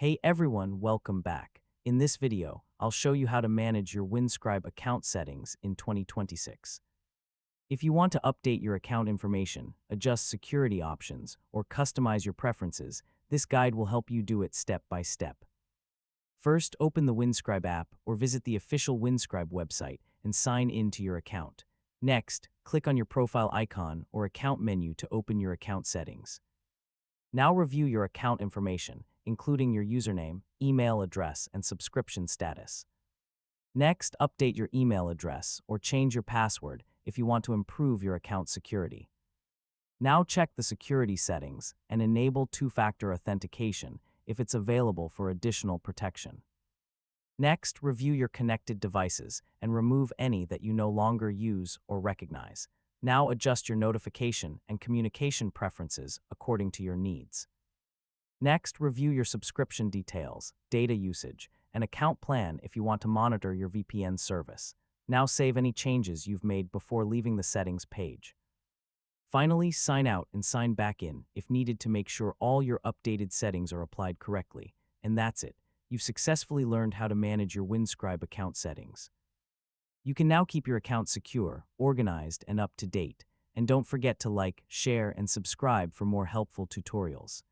Hey everyone, welcome back. In this video, I'll show you how to manage your Windscribe account settings in 2026. If you want to update your account information, adjust security options, or customize your preferences, this guide will help you do it step by step. First, open the Windscribe app or visit the official Windscribe website and sign in to your account. Next, click on your profile icon or account menu to open your account settings. Now review your account information, including your username, email address, and subscription status. Next, update your email address or change your password if you want to improve your account security. Now check the security settings and enable two-factor authentication if it's available for additional protection. Next, review your connected devices and remove any that you no longer use or recognize. Now adjust your notification and communication preferences according to your needs. Next, review your subscription details, data usage, and account plan if you want to monitor your VPN service. Now save any changes you've made before leaving the settings page. Finally, sign out and sign back in if needed to make sure all your updated settings are applied correctly. And that's it. You've successfully learned how to manage your Windscribe account settings. You can now keep your account secure, organized, and up to date. And don't forget to like, share, and subscribe for more helpful tutorials.